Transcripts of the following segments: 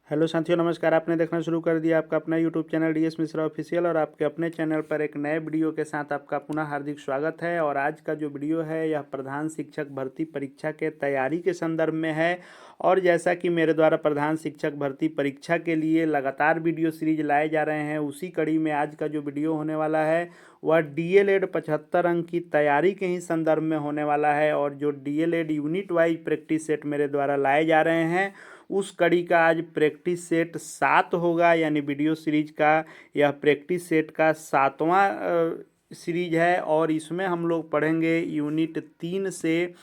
Hello साथियों, नमस्कार। आपने देखना शुरू कर दिया आपका अपना YouTube channel DS Mishra official, और आपके अपने चैनल पर एक नए वीडियो के साथ आपका पुनः हार्दिक स्वागत है। और आज का जो वीडियो है यह प्रधान शिक्षक भर्ती परीक्षा के तैयारी के संदर्भ में है। और जैसा कि मेरे द्वारा प्रधान शिक्षक भर्ती परीक्षा के लिए लगातार वीडियो सीरीज लाए जा रहे हैं, उसी कड़ी में आज का जो वीडियो होने वाला है वह डीएलएड 75 अंक की तैयारी के ही संदर्भ में होने वाला है। और जो DElEd unit wise practice set मेरे द्वारा लाए जा रहे हैं, उस कड़ी का आज प्रैक्टिस सेट 7 होगा। यानी वीडियो सीरीज का यह प्रैक्टिस सेट का 7वां सीरीज है। और इसमें हम लोग पढ़ेंगे यूनिट 3 से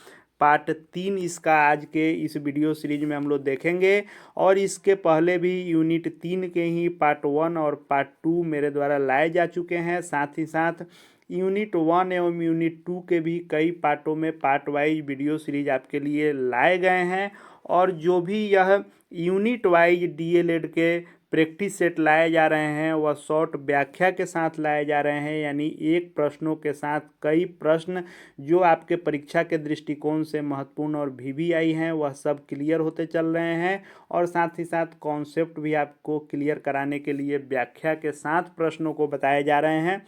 पार्ट 3। इसका आज के इस वीडियो सीरीज में हम लोग देखेंगे। और इसके पहले भी यूनिट 3 के ही पार्ट 1 और पार्ट 2 मेरे द्वारा लाए जा चुके हैं। साथ ही साथ यूनिट 1 एवं यूनिट 2 के भी कई पार्टों में पार्ट वाइज वीडियो सीरीज आपके लिए लाए गए हैं। और जो भी यह यूनिट वाइज डीएलएड के प्रैक्टिस सेट लाए जा रहे हैं वह शॉर्ट व्याख्या के साथ लाए जा रहे हैं। यानी एक प्रश्नों के साथ कई प्रश्न जो आपके परीक्षा के दृष्टिकोण से महत्वपूर्ण और वीवीआई हैं वह सब क्लियर होते चल रहे हैं। और साथ ही साथ कॉन्सेप्ट भी आपको क्लियर कराने के लिए व्याख्या के साथ प्रश्नों को बताए जा रहे हैं।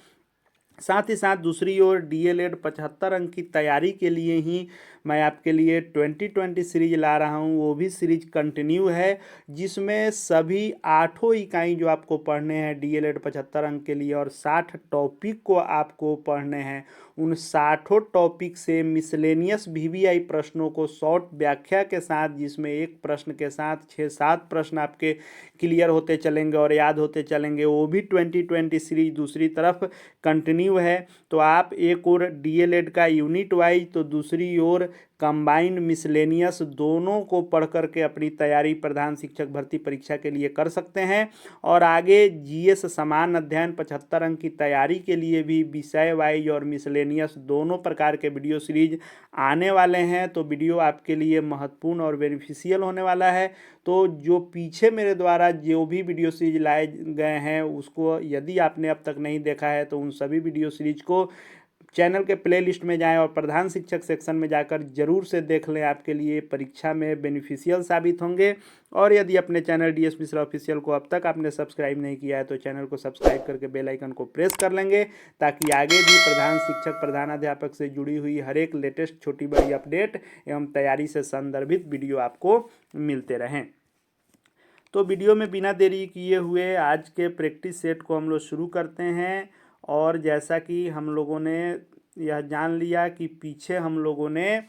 साथ ही साथ दूसरी ओर डीएलएड 75 अंक की तैयारी के लिए ही मैं आपके लिए 2020 सीरीज ला रहा हूँ। वो भी सीरीज कंटिन्यू है, जिसमें सभी 8 इकाई जो आपको पढ़ने हैं डीएलएड 75 अंक के लिए, और 60 टॉपिक को आपको पढ़ने हैं। उन 60 टॉपिक से मिसलेनियस वीवीआई प्रश्नों को शॉर्ट व्याख्या के साथ, जिसमें एक प्रश्न के साथ 6-7 प्रश्न आपके क्लियर होते चलेंगे और याद होते चलेंगे, वो भी 2020 सीरीज दूसरी तरफ कंटिन्यू है। तो आप एक और डीएलएड का यूनिट वाइज तो दूसरी ओर कंबाइंड मिसलेनियस दोनों को पढ़ करके अपनी तैयारी प्रधान शिक्षक भर्ती परीक्षा के लिए कर सकते हैं। और आगे जीएस समान अध्ययन 75 अंक की तैयारी के लिए भी विषय वाइज और मिसलेनियस दोनों प्रकार के वीडियो सीरीज आने वाले हैं। तो वीडियो आपके लिए महत्वपूर्ण और बेनिफिशियल होने वाला है। तो जो पीछे मेरे द्वारा जो भी वीडियो सीरीज लाए गए हैं उसको यदि आपने अब तक नहीं देखा है तो उन सभी वीडियो सीरीज को चैनल के प्लेलिस्ट में जाएं और प्रधान शिक्षक सेक्शन में जाकर जरूर से देख लें। आपके लिए परीक्षा में बेनिफिशियल साबित होंगे। और यदि अपने चैनल डीएस मिश्रा ऑफिशियल को अब तक आपने सब्सक्राइब नहीं किया है तो चैनल को सब्सक्राइब करके बेल आइकन को प्रेस कर लेंगे, ताकि आगे भी प्रधान शिक्षक प्रधानाध्यापक से जुड़ी हुई हर एक लेटेस्ट छोटी बड़ी अपडेट एवं तैयारी से संदर्भित वीडियो आपको मिलते रहें। तो वीडियो में बिना देरी किए हुए आज के प्रैक्टिस सेट को हम लोग शुरू करते हैं। और जैसा कि हम लोगों ने यह जान लिया कि पीछे हम लोगों ने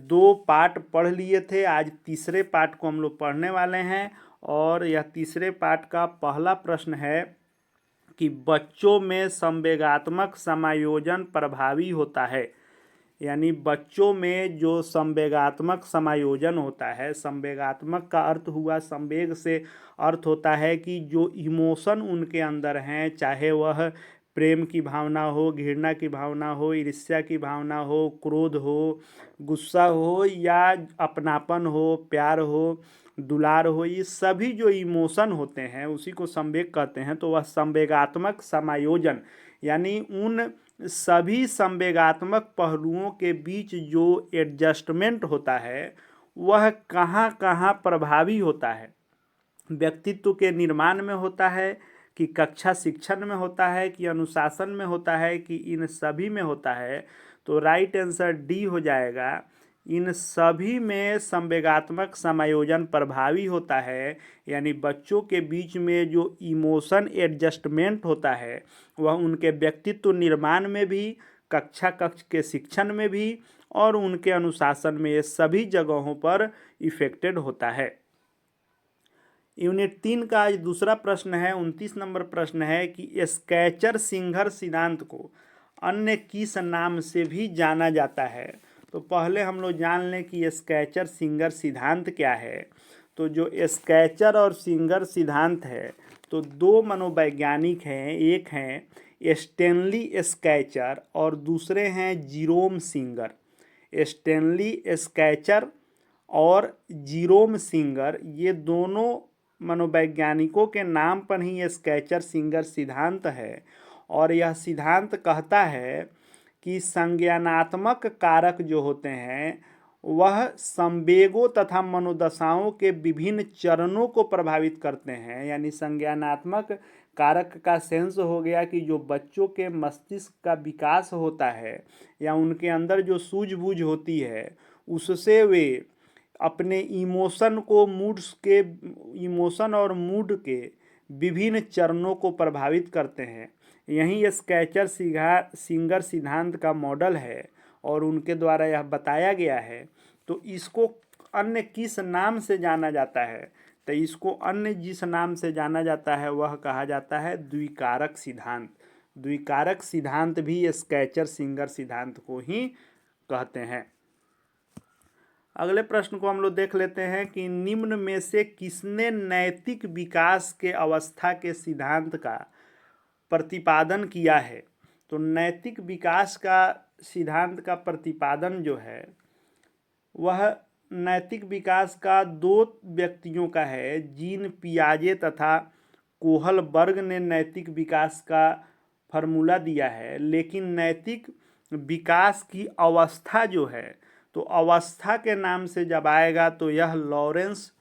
2 पार्ट पढ़ लिए थे, आज तीसरे पार्ट को हम लोग पढ़ने वाले हैं। और यह तीसरे पार्ट का पहला प्रश्न है कि बच्चों में संवेगात्मक समायोजन प्रभावी होता है। यानी बच्चों में जो संवेगात्मक समायोजन होता है, संवेगात्मक का अर्थ हुआ, संवेग से अर्थ होता है कि जो इमोशन उनके अंदर हैं, चाहे वह प्रेम की भावना हो, घृणा की भावना हो, ईर्ष्या की भावना हो, क्रोध हो, गुस्सा हो, या अपनापन हो, प्यार हो, दुलार हो, ये सभी जो इमोशन होते हैं उसी को संवेग कहते हैं। तो वह संवेगात्मक समायोजन यानी उन सभी संवेगात्मक पहलुओं के बीच जो एडजस्टमेंट होता है वह कहाँ कहाँ प्रभावी होता है। व्यक्तित्व के निर्माण में होता है कि कक्षा शिक्षण में होता है कि अनुशासन में होता है कि इन सभी में होता है। तो राइट आंसर डी हो जाएगा, इन सभी में संवेगात्मक समायोजन प्रभावी होता है। यानी बच्चों के बीच में जो इमोशन एडजस्टमेंट होता है वह उनके व्यक्तित्व निर्माण में भी, कक्ष के शिक्षण में भी और उनके अनुशासन में, ये सभी जगहों पर इफेक्टेड होता है। यूनिट 3 का आज दूसरा प्रश्न है, 29 नंबर प्रश्न है कि स्केचर सिंगर सिद्धांत को अन्य किस नाम से भी जाना जाता है। तो पहले हम लोग जान लें कि स्केचर सिंगर सिद्धांत क्या है। तो जो स्केचर और सिंगर सिद्धांत है तो 2 मनोवैज्ञानिक हैं, एक हैं स्टैनली स्केचर और दूसरे हैं जीरोम सिंगर। स्टैनली स्केचर और जीरोम सिंगर, ये दोनों मनोवैज्ञानिकों के नाम पर ही स्केचर सिंगर सिद्धांत है। और यह सिद्धांत कहता है कि संज्ञानात्मक कारक जो होते हैं वह संवेगों तथा मनोदशाओं के विभिन्न चरणों को प्रभावित करते हैं। यानी संज्ञानात्मक कारक का सेंस हो गया कि जो बच्चों के मस्तिष्क का विकास होता है या उनके अंदर जो सूझबूझ होती है, उससे वे अपने इमोशन और मूड के विभिन्न चरणों को प्रभावित करते हैं। यही स्केचर सिंगर सिद्धांत का मॉडल है और उनके द्वारा यह बताया गया है। तो इसको अन्य किस नाम से जाना जाता है? तो इसको अन्य जिस नाम से जाना जाता है वह कहा जाता है द्विकारक सिद्धांत। द्विकारक सिद्धांत भी स्केचर सिंगर सिद्धांत को ही कहते हैं। अगले प्रश्न को हम लोग देख लेते हैं कि निम्न में से किसने नैतिक विकास के अवस्था के सिद्धांत का प्रतिपादन किया है? तो नैतिक विकास का सिद्धांत का प्रतिपादन जो है वह नैतिक विकास का दो व्यक्तियों का है। जीन पियाजे तथा कोहलबर्ग ने नैतिक विकास का फॉर्मूला दिया है। लेकिन नैतिक विकास की अवस्था जो है, तो अवस्था के नाम से जब आएगा तो यह लॉरेंस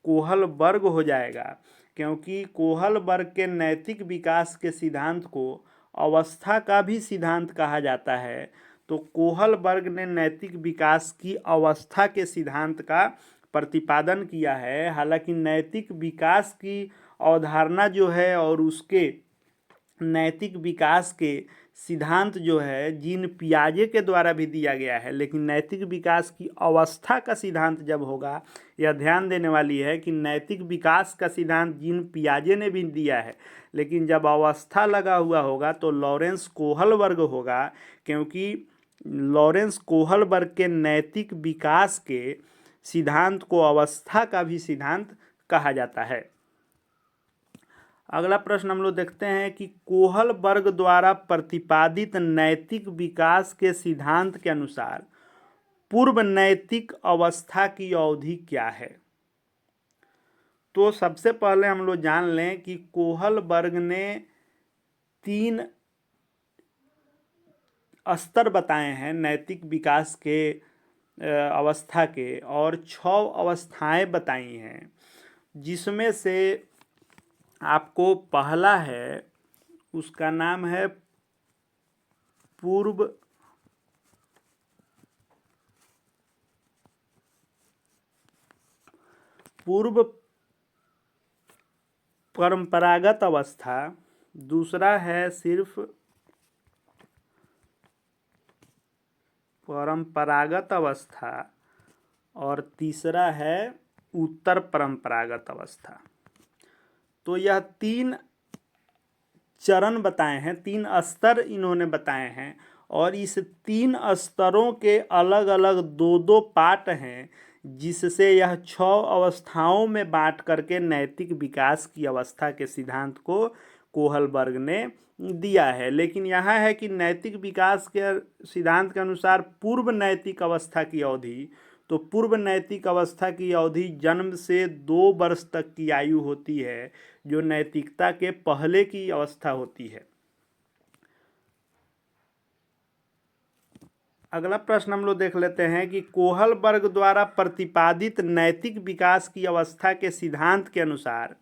कोहलबर्ग हो जाएगा, क्योंकि कोहलबर्ग के नैतिक विकास के सिद्धांत को अवस्था का भी सिद्धांत कहा जाता है। तो कोहलबर्ग ने नैतिक विकास की अवस्था के सिद्धांत का प्रतिपादन किया है। हालांकि नैतिक विकास की अवधारणा जो है और उसके नैतिक विकास के सिद्धांत जो है जीन पियाजे के द्वारा भी दिया गया है, लेकिन नैतिक विकास की अवस्था का सिद्धांत जब होगा, यह ध्यान देने वाली है कि नैतिक विकास का सिद्धांत जीन पियाजे ने भी दिया है, लेकिन जब अवस्था लगा हुआ होगा तो लॉरेंस कोहलबर्ग होगा, क्योंकि लॉरेंस कोहलबर्ग के नैतिक विकास के सिद्धांत को अवस्था का भी सिद्धांत कहा जाता है। अगला प्रश्न हम लोग देखते हैं कि कोहलबर्ग द्वारा प्रतिपादित नैतिक विकास के सिद्धांत के अनुसार पूर्व नैतिक अवस्था की अवधि क्या है? तो सबसे पहले हम लोग जान लें कि कोहलबर्ग ने 3 स्तर बताए हैं नैतिक विकास के अवस्था के, और 6 अवस्थाएं बताई हैं, जिसमें से आपको पहला है उसका नाम है पूर्व परंपरागत अवस्था, दूसरा है सिर्फ परंपरागत अवस्था, और तीसरा है उत्तर परंपरागत अवस्था। तो यह 3 चरण बताए हैं, 3 स्तर इन्होंने बताए हैं, और इस 3 स्तरों के अलग अलग 2-2 पार्ट हैं, जिससे यह 6 अवस्थाओं में बांट करके नैतिक विकास की अवस्था के सिद्धांत को कोहलबर्ग ने दिया है। लेकिन यहाँ है कि नैतिक विकास के सिद्धांत के अनुसार पूर्व नैतिक अवस्था की अवधि, तो पूर्व नैतिक अवस्था की अवधि जन्म से 2 वर्ष तक की आयु होती है, जो नैतिकता के पहले की अवस्था होती है। अगला प्रश्न हम लोग देख लेते हैं कि कोहलबर्ग द्वारा प्रतिपादित नैतिक विकास की अवस्था के सिद्धांत के अनुसार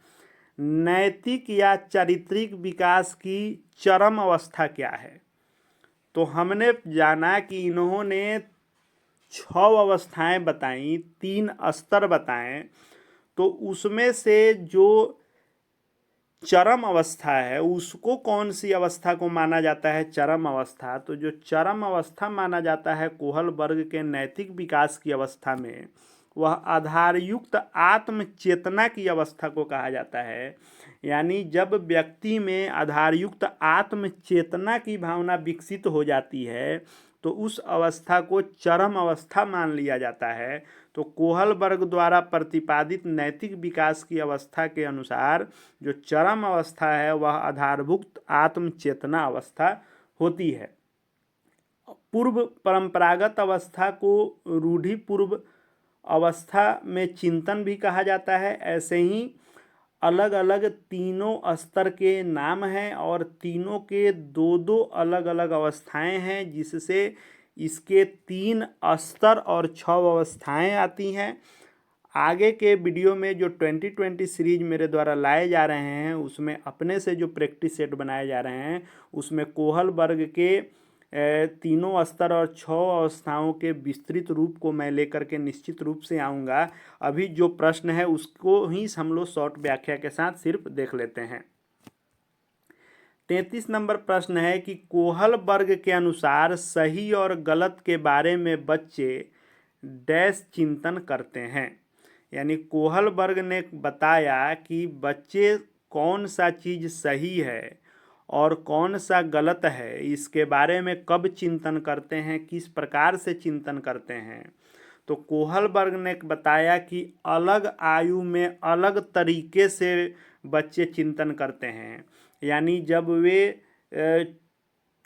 नैतिक या चारित्रिक विकास की चरम अवस्था क्या है? तो हमने जाना कि इन्होंने 6 अवस्थाएं बताई, 3 स्तर बताएं, तो उसमें से जो चरम अवस्था है उसको कौन सी अवस्था को माना जाता है चरम अवस्था? तो जो चरम अवस्था माना जाता है कोहलबर्ग के नैतिक विकास की अवस्था में, वह आधारयुक्त आत्म चेतना की अवस्था को कहा जाता है। यानी जब व्यक्ति में आधारयुक्त आत्म चेतना की भावना विकसित हो जाती है तो उस अवस्था को चरम अवस्था मान लिया जाता है। तो कोहलबर्ग द्वारा प्रतिपादित नैतिक विकास की अवस्था के अनुसार जो चरम अवस्था है वह आधारभुक्त आत्म चेतना अवस्था होती है। पूर्व परंपरागत अवस्था को रूढ़िपूर्व अवस्था में चिंतन भी कहा जाता है। ऐसे ही अलग अलग तीनों स्तर के नाम हैं और तीनों के 2-2 अलग अलग अवस्थाएं हैं, जिससे इसके 3 स्तर और 6 अवस्थाएं आती हैं। आगे के वीडियो में जो 2020 सीरीज मेरे द्वारा लाए जा रहे हैं उसमें अपने से जो प्रैक्टिस सेट बनाए जा रहे हैं उसमें कोहल वर्ग के तीनों स्तर और 6 अवस्थाओं के विस्तृत रूप को मैं लेकर के निश्चित रूप से आऊँगा। अभी जो प्रश्न है उसको ही हम लोग शॉर्ट व्याख्या के साथ सिर्फ देख लेते हैं। 33 नंबर प्रश्न है कि कोहल वर्ग के अनुसार सही और गलत के बारे में बच्चे डैश चिंतन करते हैं। यानी कोहल वर्ग ने बताया कि बच्चे कौन सा चीज़ सही है और कौन सा गलत है इसके बारे में कब चिंतन करते हैं, किस प्रकार से चिंतन करते हैं। तो कोहल वर्ग ने बताया कि अलग आयु में अलग तरीके से बच्चे चिंतन करते हैं। यानी जब वे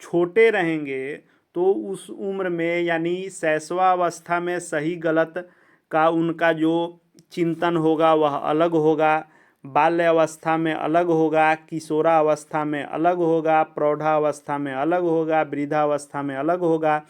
छोटे रहेंगे तो उस उम्र में यानी शैशवावस्था में सही गलत का उनका जो चिंतन होगा वह अलग होगा, बाल्यावस्था में अलग होगा, किशोरावस्था में अलग होगा, प्रौढ़ावस्था में अलग होगा, वृद्धावस्था में अलग होगा।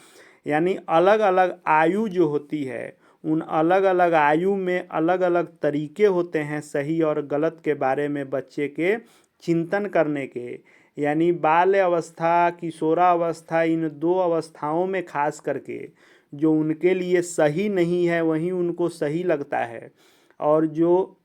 यानी अलग अलग आयु जो होती है उन अलग अलग आयु में अलग अलग तरीके होते हैं सही और गलत के बारे में बच्चे के चिंतन करने के। यानी बाल्य अवस्था, किशोरावस्था, इन 2 अवस्थाओं में खास करके जो उनके लिए सही नहीं है वहीं उनको सही लगता है और जो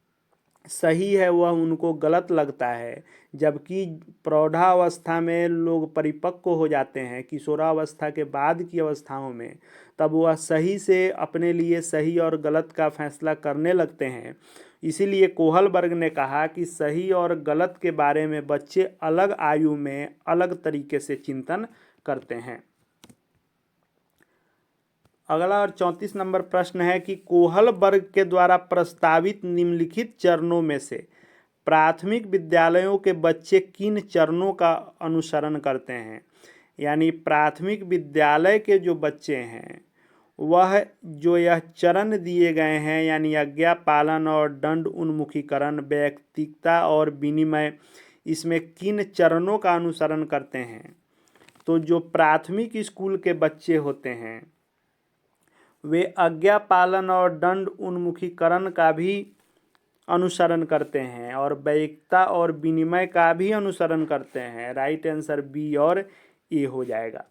सही है वह उनको गलत लगता है। जबकि प्रौढ़ावस्था में लोग परिपक्व हो जाते हैं, किशोरावस्था के बाद की अवस्थाओं में, तब वह सही से अपने लिए सही और गलत का फैसला करने लगते हैं। इसीलिए कोहल वर्ग ने कहा कि सही और गलत के बारे में बच्चे अलग आयु में अलग तरीके से चिंतन करते हैं। अगला और 34 नंबर प्रश्न है कि कोहल वर्ग के द्वारा प्रस्तावित निम्नलिखित चरणों में से प्राथमिक विद्यालयों के बच्चे किन चरणों का अनुसरण करते हैं। यानी प्राथमिक विद्यालय के जो बच्चे हैं वह जो यह चरण दिए गए हैं यानी आज्ञा पालन और दंड उन्मुखीकरण, वैयक्तिकता और विनिमय, इसमें किन चरणों का अनुसरण करते हैं। तो जो प्राथमिक स्कूल के बच्चे होते हैं वे आज्ञा पालन और दंड उन्मुखीकरण का भी अनुसरण करते हैं और वैयक्तिकता और विनिमय का भी अनुसरण करते हैं। राइट आंसर बी और ए हो जाएगा।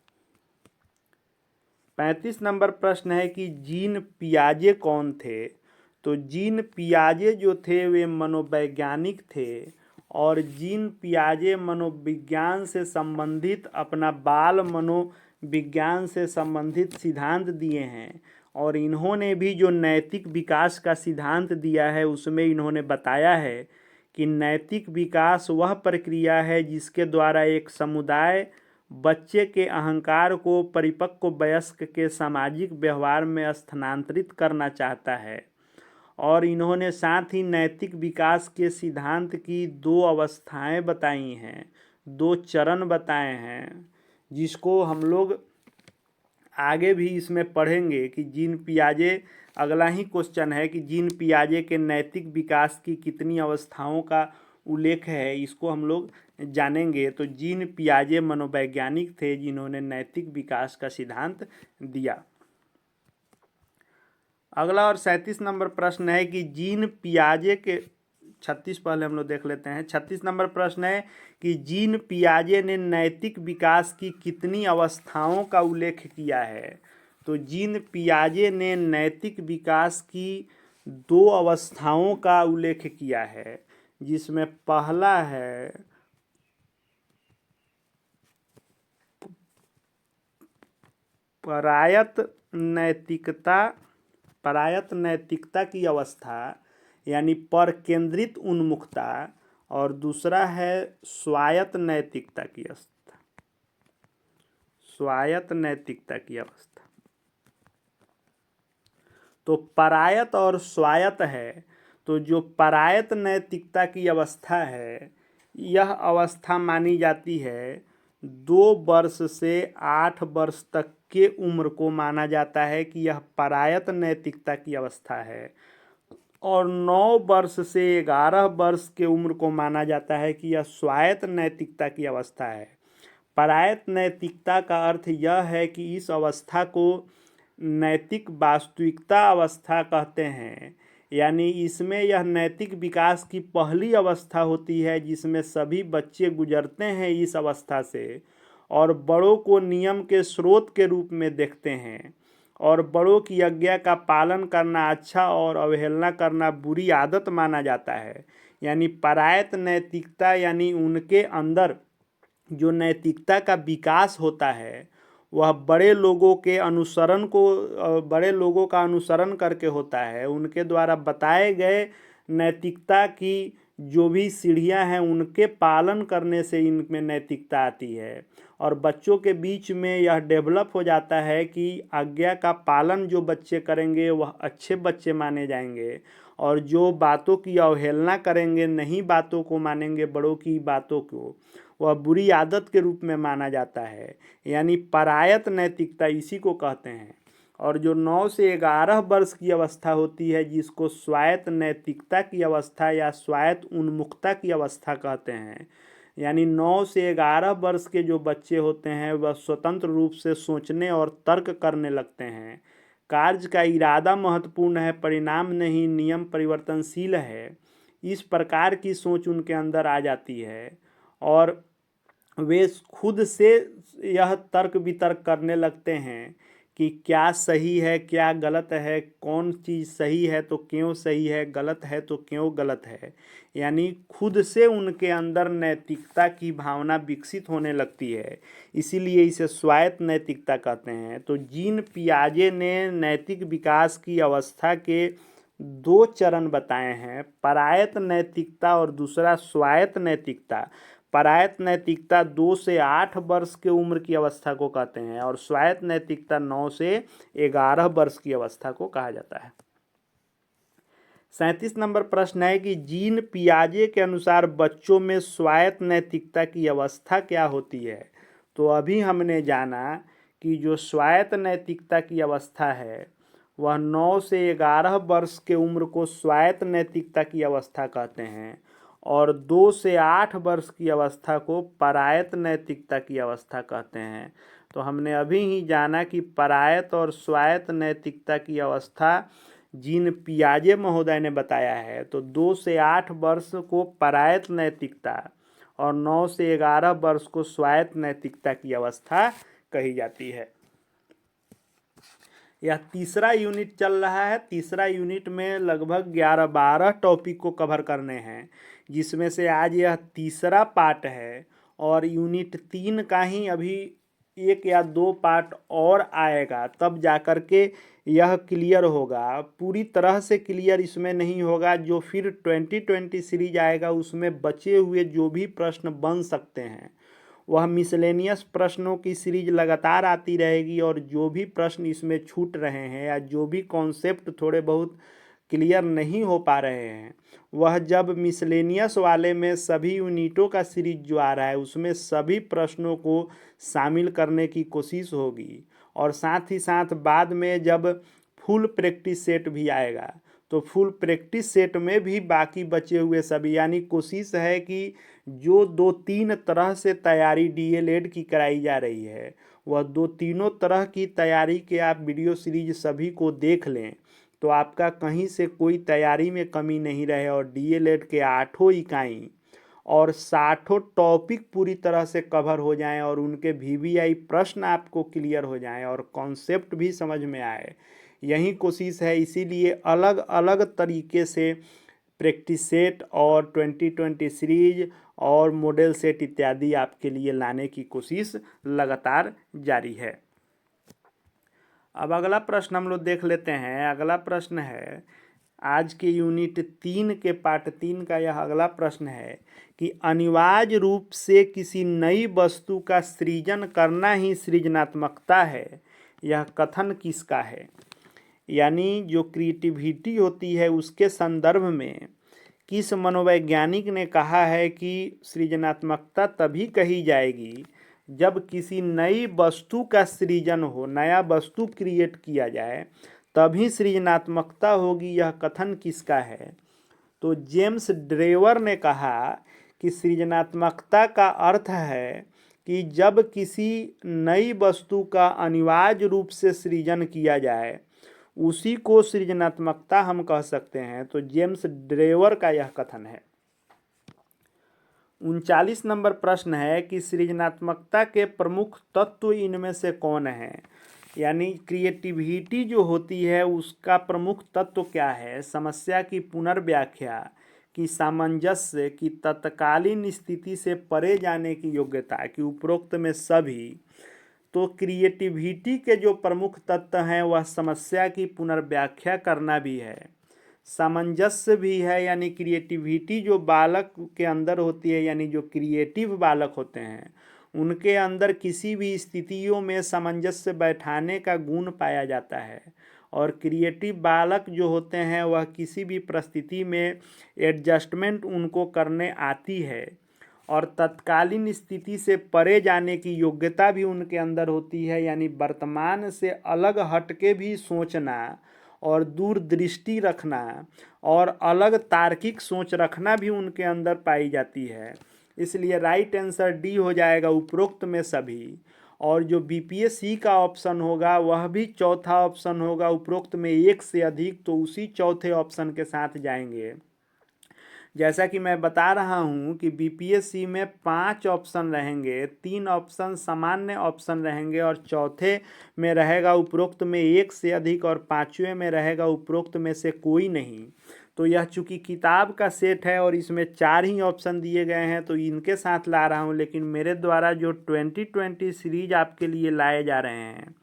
35 नंबर प्रश्न है कि जीन पियाजे कौन थे। तो जीन पियाजे जो थे वे मनोवैज्ञानिक थे और जीन पियाजे मनोविज्ञान से संबंधित अपना बाल मनोविज्ञान से संबंधित सिद्धांत दिए हैं और इन्होंने भी जो नैतिक विकास का सिद्धांत दिया है उसमें इन्होंने बताया है कि नैतिक विकास वह प्रक्रिया है जिसके द्वारा एक समुदाय बच्चे के अहंकार को परिपक्व वयस्क के सामाजिक व्यवहार में स्थानांतरित करना चाहता है। और इन्होंने साथ ही नैतिक विकास के सिद्धांत की 2 अवस्थाएं बताई हैं, 2 चरण बताए हैं, जिसको हम लोग आगे भी इसमें पढ़ेंगे कि जीन पियाजे, अगला ही क्वेश्चन है कि जीन पियाजे के नैतिक विकास की कितनी अवस्थाओं का उल्लेख है, इसको हम लोग जानेंगे। तो जीन पियाजे मनोवैज्ञानिक थे जिन्होंने नैतिक विकास का सिद्धांत दिया। अगला और 37 नंबर प्रश्न है कि जीन पियाजे के 36 पहले हम लोग देख लेते हैं। 36 नंबर प्रश्न है कि जीन पियाजे ने नैतिक विकास की कितनी अवस्थाओं का उल्लेख किया है। तो जीन पियाजे ने नैतिक विकास की 2 अवस्थाओं का उल्लेख किया है, जिसमें पहला है परायत नैतिकता की अवस्था यानी पर केंद्रित उन्मुखता, और दूसरा है स्वायत्त नैतिकता की अवस्था। स्वायत्त नैतिकता की अवस्था। तो परायत और स्वायत्त है। तो जो परायत नैतिकता की अवस्था है यह अवस्था मानी जाती है 2 वर्ष से 8 वर्ष तक के उम्र को माना जाता है कि यह परायत नैतिकता की अवस्था है, और 9 वर्ष से 11 वर्ष के उम्र को माना जाता है कि यह स्वायत्त नैतिकता की अवस्था है। परायत नैतिकता का अर्थ यह है कि इस अवस्था को नैतिक वास्तविकता अवस्था कहते हैं। यानी इसमें यह नैतिक विकास की पहली अवस्था होती है जिसमें सभी बच्चे गुजरते हैं इस अवस्था से और बड़ों को नियम के स्रोत के रूप में देखते हैं और बड़ों की आज्ञा का पालन करना अच्छा और अवहेलना करना बुरी आदत माना जाता है। यानी परायत नैतिकता यानी उनके अंदर जो नैतिकता का विकास होता है वह बड़े लोगों का अनुसरण करके होता है। उनके द्वारा बताए गए नैतिकता की जो भी सीढ़ियां हैं उनके पालन करने से इनमें नैतिकता आती है और बच्चों के बीच में यह डेवलप हो जाता है कि आज्ञा का पालन जो बच्चे करेंगे वह अच्छे बच्चे माने जाएंगे और जो बातों की अवहेलना करेंगे, नहीं बातों को मानेंगे, बड़ों की बातों को, वह बुरी आदत के रूप में माना जाता है। यानी परायत नैतिकता इसी को कहते हैं। और जो 9 से 11 वर्ष की अवस्था होती है जिसको स्वायत्त नैतिकता की अवस्था या स्वायत्त उन्मुखता की अवस्था कहते हैं। यानी 9 से 11 वर्ष के जो बच्चे होते हैं वह स्वतंत्र रूप से सोचने और तर्क करने लगते हैं। कार्य का इरादा महत्वपूर्ण है, परिणाम नहीं, नियम परिवर्तनशील है। इस प्रकार की सोच उनके अंदर आ जाती है और वे खुद से यह तर्क वितर्क करने लगते हैं कि क्या सही है, क्या गलत है, कौन चीज़ सही है तो क्यों सही है, गलत है तो क्यों गलत है। यानी खुद से उनके अंदर नैतिकता की भावना विकसित होने लगती है, इसीलिए इसे स्वायत्त नैतिकता कहते हैं। तो जीन पियाजे ने नैतिक विकास की अवस्था के 2 चरण बताए हैं, परायत्त नैतिकता और दूसरा स्वायत्त नैतिकता। परायत्त नैतिकता 2 से 8 वर्ष के उम्र की अवस्था को कहते हैं और स्वायत्त नैतिकता 9 से 11 वर्ष की अवस्था को कहा जाता है। 37 नंबर प्रश्न है कि जीन पियाजे के अनुसार बच्चों में स्वायत्त नैतिकता की अवस्था क्या होती है। तो अभी हमने जाना कि जो स्वायत्त नैतिकता की अवस्था है वह 9 से 11 वर्ष के उम्र को स्वायत्त नैतिकता की अवस्था कहते हैं और 2 से 8 वर्ष की अवस्था को परायत्त नैतिकता की अवस्था कहते हैं। तो हमने अभी ही जाना कि परायत्त और स्वायत्त नैतिकता की अवस्था जीन पियाजे महोदय ने बताया है। तो 2 से 8 वर्ष को परायत्त नैतिकता और 9 से 11 वर्ष को स्वायत्त नैतिकता की अवस्था कही जाती है। यह तीसरा यूनिट चल रहा है। तीसरा यूनिट में लगभग 11-12 टॉपिक को कवर करने हैं जिसमें से आज यह तीसरा पार्ट है और यूनिट 3 का ही अभी 1 या 2 पार्ट और आएगा, तब जाकर के यह क्लियर होगा। पूरी तरह से क्लियर इसमें नहीं होगा। जो फिर 2020 सीरीज आएगा उसमें बचे हुए जो भी प्रश्न बन सकते हैं वह मिसलेनियस प्रश्नों की सीरीज लगातार आती रहेगी और जो भी प्रश्न इसमें छूट रहे हैं या जो भी कॉन्सेप्ट थोड़े बहुत क्लियर नहीं हो पा रहे हैं वह जब मिसलेनियस वाले में सभी यूनिटों का सीरीज जो आ रहा है उसमें सभी प्रश्नों को शामिल करने की कोशिश होगी और साथ ही साथ बाद में जब फुल प्रैक्टिस सेट भी आएगा तो फुल प्रैक्टिस सेट में भी बाकी बचे हुए सभी, यानी कोशिश है कि जो 2-3 तरह से तैयारी डीएलएड की कराई जा रही है वह 2-3 तरह की तैयारी के आप वीडियो सीरीज सभी को देख लें तो आपका कहीं से कोई तैयारी में कमी नहीं रहे और डीएलएड के 8 इकाई और 60 टॉपिक पूरी तरह से कवर हो जाएं और उनके वीवीआई प्रश्न आपको क्लियर हो जाएं और कॉन्सेप्ट भी समझ में आए। यही कोशिश है, इसीलिए अलग अलग तरीके से प्रैक्टिस सेट और 2020 सीरीज और मॉडल सेट इत्यादि आपके लिए लाने की कोशिश लगातार जारी है। अब अगला प्रश्न हम लोग देख लेते हैं। अगला प्रश्न है आज के यूनिट 3 के पार्ट 3 का यह अगला प्रश्न है कि अनिवार्य रूप से किसी नई वस्तु का सृजन करना ही सृजनात्मकता है, यह कथन किसका है। यानी जो क्रिएटिविटी होती है उसके संदर्भ में किस मनोवैज्ञानिक ने कहा है कि सृजनात्मकता तभी कही जाएगी जब किसी नई वस्तु का सृजन हो, नया वस्तु क्रिएट किया जाए तभी सृजनात्मकता होगी, यह कथन किसका है। तो जेम्स ड्रेवर ने कहा कि सृजनात्मकता का अर्थ है कि जब किसी नई वस्तु का अनिवार्य रूप से सृजन किया जाए उसी को सृजनात्मकता हम कह सकते हैं। तो जेम्स ड्रेवर का यह कथन है। 39 नंबर प्रश्न है कि सृजनात्मकता के प्रमुख तत्व इनमें से कौन है। यानी क्रिएटिविटी जो होती है उसका प्रमुख तत्व क्या है। समस्या की पुनर्व्याख्या, की सामंजस्य, की तत्कालीन स्थिति से परे जाने की योग्यता, की उपरोक्त में सभी। तो क्रिएटिविटी के जो प्रमुख तत्व हैं वह समस्या की पुनर्व्याख्या करना भी है, सामंजस्य भी है। यानी क्रिएटिविटी जो बालक के अंदर होती है, यानी जो क्रिएटिव बालक होते हैं उनके अंदर किसी भी स्थितियों में सामंजस्य बैठाने का गुण पाया जाता है। और क्रिएटिव बालक जो होते हैं वह किसी भी परिस्थिति में एडजस्टमेंट उनको करने आती है। और तत्कालीन स्थिति से परे जाने की योग्यता भी उनके अंदर होती है। यानी वर्तमान से अलग हटके भी सोचना और दूरदृष्टि रखना और अलग तार्किक सोच रखना भी उनके अंदर पाई जाती है। इसलिए राइट आंसर डी हो जाएगा, उपरोक्त में सभी। और जो बीपीएससी का ऑप्शन होगा वह भी चौथा ऑप्शन होगा, उपरोक्त में एक से अधिक, तो उसी चौथे ऑप्शन के साथ जाएंगे। जैसा कि मैं बता रहा हूं कि बीपीएससी में 5 ऑप्शन रहेंगे, 3 ऑप्शन सामान्य ऑप्शन रहेंगे और चौथे में रहेगा उपरोक्त में एक से अधिक और पांचवें में रहेगा उपरोक्त में से कोई नहीं। तो यह चूंकि किताब का सेट है और इसमें 4 ही ऑप्शन दिए गए हैं तो इनके साथ ला रहा हूं। लेकिन मेरे द्वारा जो 2020 सीरीज आपके लिए लाए जा रहे हैं,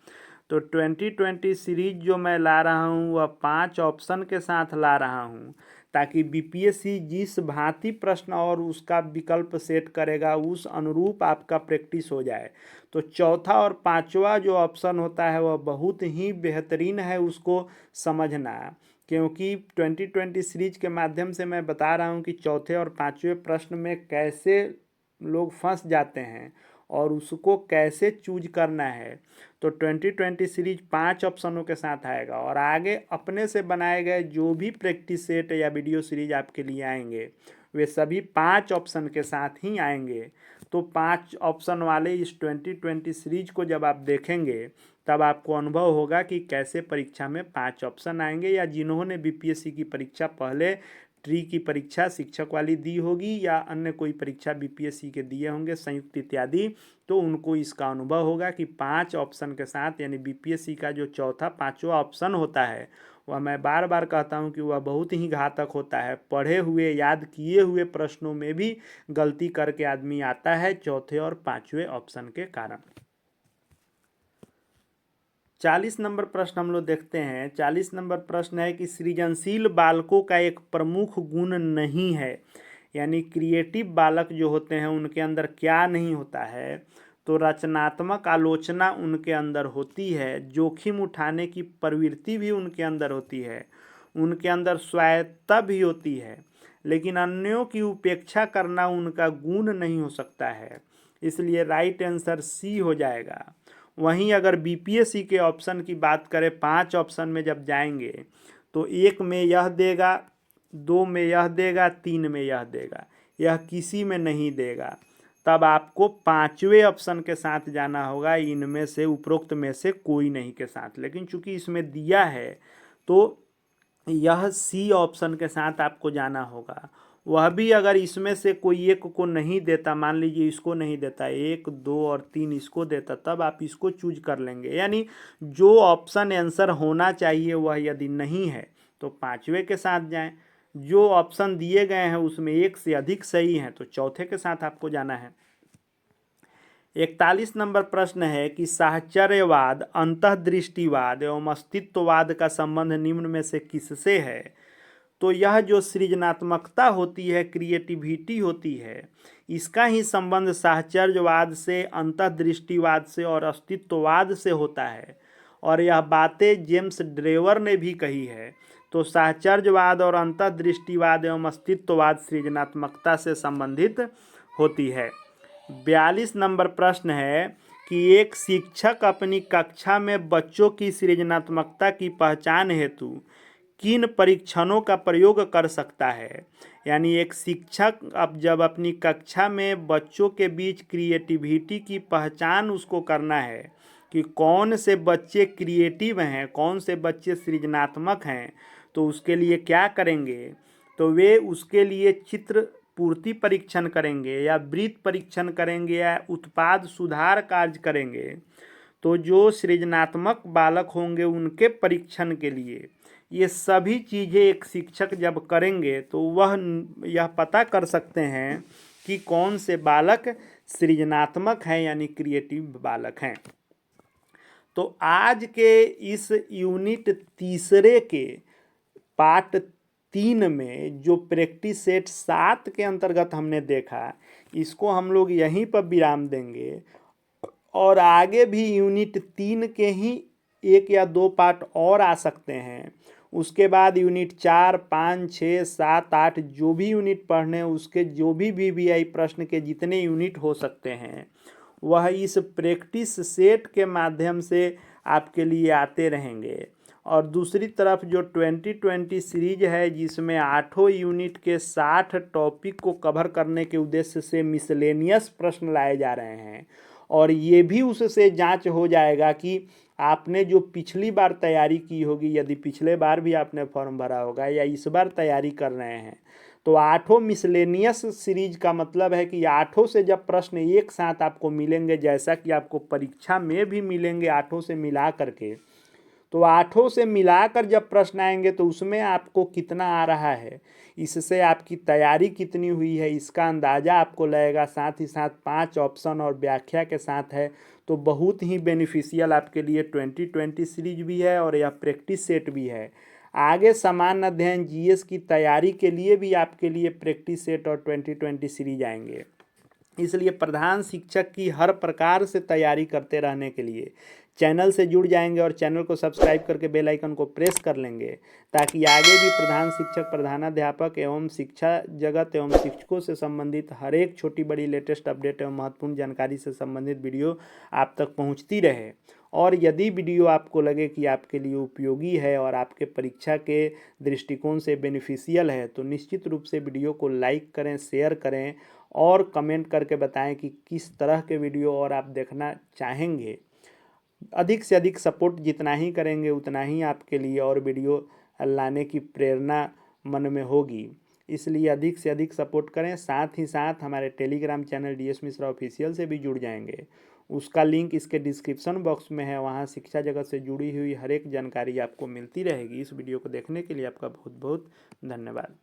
तो 2020 सीरीज जो मैं ला रहा हूँ वह 5 ऑप्शन के साथ ला रहा हूँ, ताकि बीपीएससी जिस भांति प्रश्न और उसका विकल्प सेट करेगा उस अनुरूप आपका प्रैक्टिस हो जाए। तो चौथा और पांचवा जो ऑप्शन होता है वह बहुत ही बेहतरीन है उसको समझना, क्योंकि 2020 सीरीज के माध्यम से मैं बता रहा हूँ कि चौथे और पांचवें प्रश्न में कैसे लोग फंस जाते हैं और उसको कैसे चूज करना है। तो 2020 सीरीज 5 ऑप्शनों के साथ आएगा और आगे अपने से बनाए गए जो भी प्रैक्टिस सेट या वीडियो सीरीज आपके लिए आएंगे वे सभी 5 ऑप्शन के साथ ही आएंगे। तो 5 ऑप्शन वाले इस 2020 सीरीज को जब आप देखेंगे तब आपको अनुभव होगा कि कैसे परीक्षा में 5 ऑप्शन आएंगे। या जिन्होंने बीपीएससी की परीक्षा पहले ट्री की परीक्षा शिक्षक वाली दी होगी या अन्य कोई परीक्षा बीपीएससी के दिए होंगे संयुक्त इत्यादि, तो उनको इसका अनुभव होगा कि 5 ऑप्शन के साथ, यानी बीपीएससी का जो चौथा पांचवा ऑप्शन होता है वह मैं बार बार कहता हूं कि वह बहुत ही घातक होता है। पढ़े हुए याद किए हुए प्रश्नों में भी गलती करके आदमी आता है चौथे और पांचवें ऑप्शन के कारण। 40 नंबर प्रश्न हम लोग देखते हैं। 40 नंबर प्रश्न है कि सृजनशील बालकों का एक प्रमुख गुण नहीं है। यानी क्रिएटिव बालक जो होते हैं उनके अंदर क्या नहीं होता है। तो रचनात्मक आलोचना उनके अंदर होती है, जोखिम उठाने की प्रवृत्ति भी उनके अंदर होती है, उनके अंदर स्वायत्तता भी होती है, लेकिन अन्यों की उपेक्षा करना उनका गुण नहीं हो सकता है। इसलिए राइट आंसर सी हो जाएगा। वहीं अगर बीपीएससी के ऑप्शन की बात करें, 5 ऑप्शन में जब जाएंगे तो 1 में यह देगा, 2 में यह देगा, 3 में यह देगा, यह किसी में नहीं देगा। तब आपको 5वें ऑप्शन के साथ जाना होगा, इनमें से उपरोक्त में से कोई नहीं के साथ। लेकिन चूंकि इसमें दिया है तो यह सी ऑप्शन के साथ आपको जाना होगा। वह भी अगर इसमें से कोई एक को नहीं देता, मान लीजिए इसको नहीं देता, 1, 2 और 3 इसको देता, तब आप इसको चूज कर लेंगे। यानी जो ऑप्शन आंसर होना चाहिए वह यदि नहीं है तो 5वें के साथ जाएं। जो ऑप्शन दिए गए हैं उसमें एक से अधिक सही है तो चौथे के साथ आपको जाना है। 41 नंबर प्रश्न है कि साहचर्यवाद, अंतःदृष्टिवाद एवं अस्तित्ववाद का संबंध निम्न में से किससे है। तो यह जो सृजनात्मकता होती है, क्रिएटिविटी होती है, इसका ही संबंध साहचर्यवाद से, अंतःदृष्टिवाद से और अस्तित्ववाद से होता है। और यह बातें जेम्स ड्रेवर ने भी कही है। तो साहचर्यवाद और अंतःदृष्टिवाद एवं अस्तित्ववाद सृजनात्मकता से संबंधित होती है। 42 नंबर प्रश्न है कि एक शिक्षक अपनी कक्षा में बच्चों की सृजनात्मकता की पहचान हेतु किन परीक्षणों का प्रयोग कर सकता है। यानी एक शिक्षक अब जब अपनी कक्षा में बच्चों के बीच क्रिएटिविटी की पहचान उसको करना है कि कौन से बच्चे क्रिएटिव हैं, कौन से बच्चे सृजनात्मक हैं, तो उसके लिए क्या करेंगे, तो वे उसके लिए चित्र पूर्ति परीक्षण करेंगे या वृत्त परीक्षण करेंगे या उत्पाद सुधार कार्य करेंगे। तो जो सृजनात्मक बालक होंगे उनके परीक्षण के लिए ये सभी चीज़ें एक शिक्षक जब करेंगे तो वह यह पता कर सकते हैं कि कौन से बालक सृजनात्मक हैं यानी क्रिएटिव बालक हैं। तो आज के इस यूनिट तीसरे के पार्ट 3 में जो प्रैक्टिस सेट 7 के अंतर्गत हमने देखा, इसको हम लोग यहीं पर विराम देंगे और आगे भी यूनिट 3 के ही 1 या 2 पार्ट और आ सकते हैं। उसके बाद यूनिट 4, 5, 6, 7, 8 जो भी यूनिट पढ़ने उसके जो भी VVI प्रश्न के जितने यूनिट हो सकते हैं वह इस प्रैक्टिस सेट के माध्यम से आपके लिए आते रहेंगे। और दूसरी तरफ जो 2020 सीरीज है जिसमें 8 यूनिट के 60 टॉपिक को कवर करने के उद्देश्य से मिसलेनियस प्रश्न लाए जा रहे हैं और ये भी उससे जांच हो जाएगा कि आपने जो पिछली बार तैयारी की होगी, यदि पिछले बार भी आपने फॉर्म भरा होगा या इस बार तैयारी कर रहे हैं, तो 8 मिसलेनियस सीरीज का मतलब है कि 8 से जब प्रश्न एक साथ आपको मिलेंगे, जैसा कि आपको परीक्षा में भी मिलेंगे 8 से मिला करके, तो 8 से मिलाकर जब प्रश्न आएंगे तो उसमें आपको कितना आ रहा है, इससे आपकी तैयारी कितनी हुई है, इसका अंदाज़ा आपको लगेगा। साथ ही साथ 5 ऑप्शन और व्याख्या के साथ है, तो बहुत ही बेनिफिशियल आपके लिए 2020 सीरीज भी है और यह प्रैक्टिस सेट भी है। आगे सामान्य अध्ययन GS की तैयारी के लिए भी आपके लिए प्रैक्टिस सेट और 2020 सीरीज आएंगे। इसलिए प्रधान शिक्षक की हर प्रकार से तैयारी करते रहने के लिए चैनल से जुड़ जाएंगे और चैनल को सब्सक्राइब करके बेल आइकन को प्रेस कर लेंगे ताकि आगे भी प्रधान शिक्षक, प्रधानाध्यापक एवं शिक्षा जगत एवं शिक्षकों से संबंधित हर एक छोटी बड़ी लेटेस्ट अपडेट एवं महत्वपूर्ण जानकारी से संबंधित वीडियो आप तक पहुंचती रहे। और यदि वीडियो आपको लगे कि आपके लिए उपयोगी है और आपके परीक्षा के दृष्टिकोण से बेनिफिशियल है तो निश्चित रूप से वीडियो को लाइक करें, शेयर करें और कमेंट करके बताएं कि किस तरह के वीडियो और आप देखना चाहेंगे। अधिक से अधिक सपोर्ट जितना ही करेंगे उतना ही आपके लिए और वीडियो लाने की प्रेरणा मन में होगी, इसलिए अधिक से अधिक सपोर्ट करें। साथ ही साथ हमारे Telegram channel DS Mishra official से भी जुड़ जाएंगे, उसका लिंक इसके डिस्क्रिप्शन बॉक्स में है। वहाँ शिक्षा जगत से जुड़ी हुई हर एक जानकारी आपको मिलती रहेगी। इस वीडियो को देखने के लिए आपका बहुत बहुत धन्यवाद।